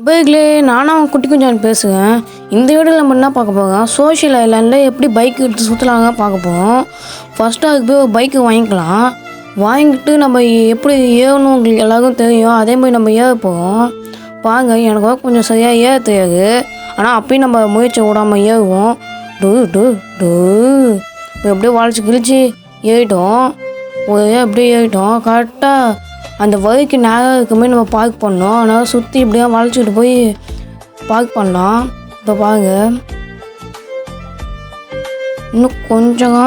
பைக்லே நானும் குட்டி குஞ்சான் பேசுவேன். இந்த வீடியோவில் நம்ம என்ன பார்க்க போகிறோம், சோஷியல் ஐலாண்டில் எப்படி பைக் எடுத்து சுற்றலாங்க பார்க்க போகிறோம். ஃபஸ்ட்டு அதுக்கு போய் ஒரு பைக்கு வாங்கிக்கலாம். வாங்கிட்டு நம்ம எப்படி ஏறணும் உங்களுக்கு எல்லாருக்கும் தெரியும். அதே மாதிரி நம்ம ஏற போகிறோம். பாருங்க, எனக்கு கொஞ்சம் சரியாக ஏற தெரியாது. ஆனால் அப்பயும் நம்ம முயற்சி விடாமல் ஏறுவோம். டூ டூ டூ இப்போ எப்படியோ வளைச்சி கிழிச்சி ஏறிட்டோம். எப்படியே ஏறிட்டோம். கரெக்டாக அந்த வழிக்கு நேரம் இருக்குமே நம்ம பார்க் பண்ணோம். அதனால் சுற்றி இப்படியா வளைச்சிட்டு போய் பார்க் பண்ணலாம். இப்போ பாருங்க, இன்னும் கொஞ்சம்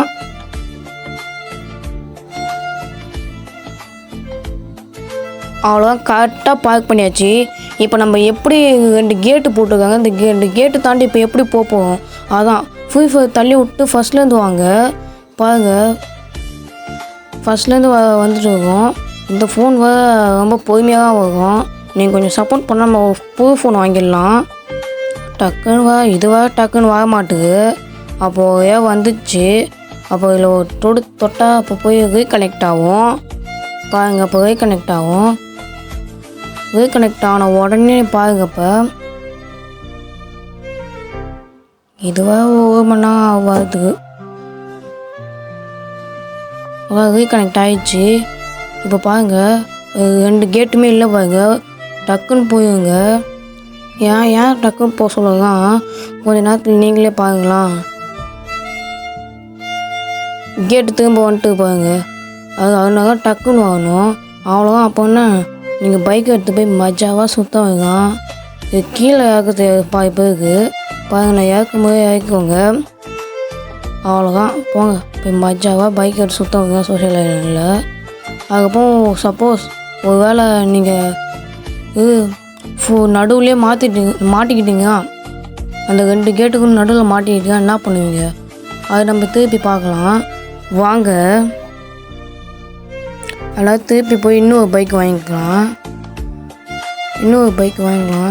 அவ்வளோதான், கரெக்டாக பார்க் பண்ணியாச்சு. இப்போ நம்ம எப்படி 2 கேட்டு போட்டிருக்காங்க, இந்த 2 கேட்டு தாண்டி இப்போ எப்படி போவோம். அதான் ஃப்ரீ ஃபயர் தள்ளி விட்டு ஃபஸ்ட்லேருந்து வாங்க. பாருங்கள், ஃபஸ்ட்லேருந்து வந்துட்டு இருக்கோம். இந்த ஃபோன் ரொம்ப பொறுமையாக தான் வரும். நீங்கள் கொஞ்சம் சப்போர்ட் பண்ணால் நம்ம புது ஃபோன் வாங்கிடலாம். டக்குன்னு டக்குன்னு வர மாட்டுது. அப்போது ஏன் வந்துச்சு. அப்போ இதில் ஒரு தொட்டால் அப்போ போய் ரீகனெக்ட் ஆகும். பாருங்கள், அப்போ ரீகனெக்ட் ஆகும். ரீகனெக்ட் ஆன உடனே பாருங்கள், இப்போ இதுவாக 1 மணி நேரம் வருது. ரீகனெக்ட் ஆகிடுச்சு. இப்போ பாருங்கள், 2 கேட்டுமே இல்லை. பாருங்கள், டக்குன்னு போயுங்க. ஏன் டக்குன்னு போக சொல்லுங்க. கொஞ்ச நேரத்தில் நீங்களே பாருங்களா, கேட்டு திரும்ப வந்துட்டு பாருங்க. அதனால டக்குன்னு வாங்கணும். அவ்வளோதான். அப்போன்னா நீங்கள் பைக்கை எடுத்து போய் மஜாவாக சுற்ற வைங்க. இது கீழே இறக்குறது இப்போ இருக்குது பாருங்கள். நான் இறக்கும் போது இறக்குவோங்க. அவ்வளோதான், போங்க போய் மஜாவாக பைக் எடுத்து சுற்ற வைங்க சோஷியல் ஐலாண்டில். அதுக்கப்புறம் சப்போஸ் ஒரு வேளை நீங்கள் நடுவுலேயே மாட்டிக்கிட்டீங்க, அந்த 2 கேட்டுக்கும் நடுவில் மாட்டிக்கிட்டீங்க, என்ன பண்ணுவீங்க? அதை நம்ம திருப்பி பார்க்கலாம் வாங்க. அதனால் திருப்பி போய் இன்னொரு பைக் வாங்கிக்கலாம்.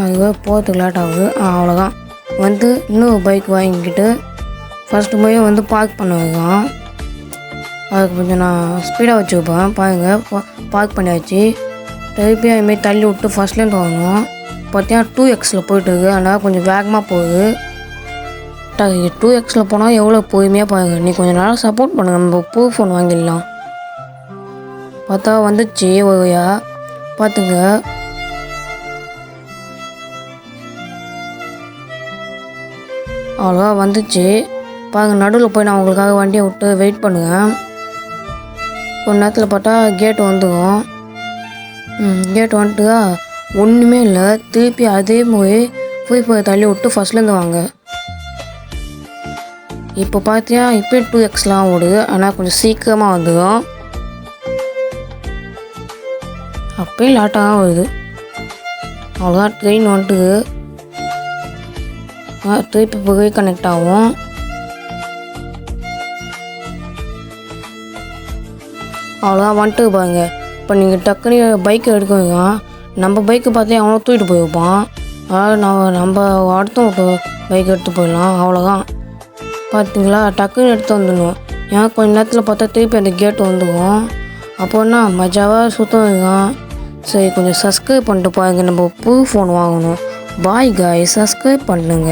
அதுக்காக போகிறதுக்கு லேட் ஆகுது. அவ்வளோதான், இன்னொரு பைக் வாங்கிக்கிட்டு ஃபஸ்ட்டு போய் பார்க் பண்ண வைக்கலாம். அதுக்கு கொஞ்சம் நான் ஸ்பீடாக வச்சுருப்பேன். பாருங்கள், பார்க் பண்ணியாச்சு. திருப்பி அதுமாரி தள்ளி விட்டு ஃபஸ்ட்லேருந்து வாங்கணும். பார்த்தீங்கன்னா 2xல் போயிட்டுருக்கு. அதனால் கொஞ்சம் வேகமாக போகுது. 2xல் போனால் எவ்வளோ பொறுமையாக பாருங்கள். நீ கொஞ்சம் நல்லா சப்போர்ட் பண்ணுங்கள், நம்ம புது ஃபோன் வாங்கிடலாம். பார்த்தா வந்துச்சு ஒருயா, பார்த்துங்க. அவ்வளோவா வந்துச்சு பாருங்கள். நடுவில் போய் நான் உங்களுக்காக வண்டியை விட்டு வெயிட் பண்ணுவேன். கொஞ்ச நேரத்தில் பார்த்தா கேட்டு வந்துடும். கேட்டு வந்துட்டுதா, ஒன்றுமே இல்லை. திருப்பி அதே மாதிரி போய் தள்ளி விட்டு ஃபஸ்ட்லேருந்து வாங்க. இப்போ பார்த்தியா, இப்போ 2xலாம் ஓடுது. ஆனால் கொஞ்சம் சீக்கிரமாக வந்துடும். அப்பயும் லேட்டாக தான் வருது. அவ்வளோதான், ட்ரெயின் வந்துட்டுது. திருப்பி போய் கனெக்ட் ஆகும். அவ்வளோதான், வந்துட்டு பாருங்க. இப்போ நீங்கள் டக்குனு பைக்கை எடுக்குவீங்க. நம்ம பைக்கு பார்த்தே அவனை தூக்கிட்டு போயிருப்பான். அதனால் நம்ம அடுத்த பைக் எடுத்து போயிடலாம். அவ்வளோதான், பார்த்தீங்களா, டக்குன்னு எடுத்து வந்துடணும். ஏன் கொஞ்சம் நேரத்தில் பார்த்தா திருப்பி அந்த கேட்டு வந்துடும். அப்போன்னா மஜாவாக சுற்றுவீங்க. சரி, கொஞ்சம் சப்ஸ்கிரைப் பண்ணிட்டு பாருங்க. நம்ம புது ஃபோன் வாங்கணும். பாய் காய், சப்ஸ்கிரைப் பண்ணுங்க.